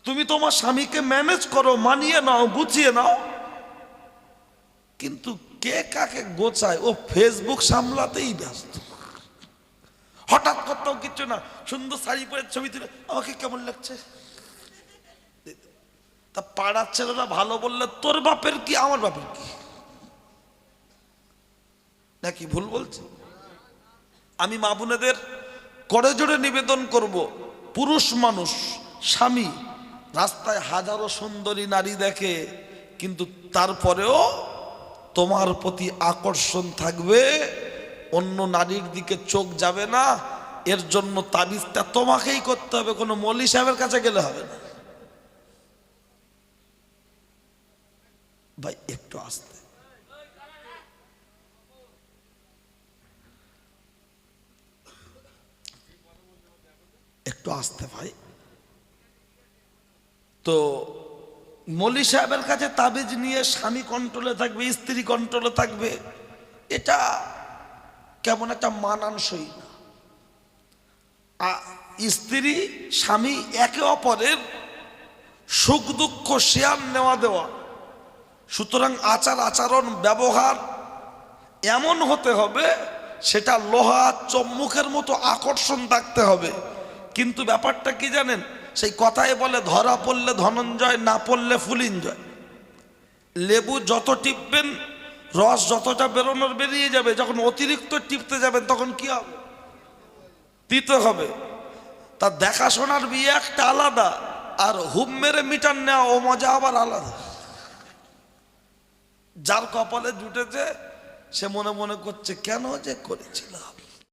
তুমি তোমার স্বামীকে ম্যানেজ করো, মানিয়ে নাও, গুছিয়ে নাও, কিন্তু কে কাকে গোছায় ও ফেসবুক সামলাতেই ব্যস্ত। হঠাৎ করতেও কিছু না, সুন্দর শাড়ি পরে ছবি তুলে আমাকে কেমন লাগছে, তা পাড়ার ছেলেরা ভালো বললে তোর বাপের কি আমার বাপের কি, নাকি ভুল বলছি? আমি মা বোনেদের করে জোরে নিবেদন করব, পুরুষ মানুষ স্বামী রাস্তায় হাজারো সুন্দরী নারী দেখে, কিন্তু তারপরেও তোমার প্রতি আকর্ষণ থাকবে, অন্য নারীর দিকে চোখ যাবে না। এর জন্য তাবিজটা তোমাকেই করতে হবে, কোনো মৌলী সাহেবের কাছে গেলে হবে না। ভাই একটু আসতে, একটু আসতে ভাই। তো মৌলী সাহেবের কাছে তাবিজ নিয়ে স্বামী কন্ট্রোলে থাকবে, স্ত্রী কন্ট্রোলে থাকবে, এটা কেমন একটা মানানসই না। স্ত্রী স্বামী একে অপরের সুখ দুঃখ শেয়ার নেওয়া দেওয়া, সুতরাং আচার আচরণ ব্যবহার এমন হতে হবে, সেটা লোহা চম্মুকের মতো আকর্ষণ থাকতে হবে। কিন্তু ব্যাপারটা কি জানেন, সেই কথায় বলে ধরা পড়লে ধনঞ্জয়, না পড়লে ফুলিঞ্জয়। লেবু যত টিপবেন রস যতটা বেরোনোর বেরিয়ে যাবে, যখন অতিরিক্ত টিপতে যাবেন তখন কি হবে, দিতে হবে। তা দেখাশোনার বিয়ে একটা আলাদা, আর হুম মেরে মিটার নেওয়া ও মজা আবার আলাদা। যার কপালে জুটেছে সে মনে মনে করছে কেন যে করেছিলাম।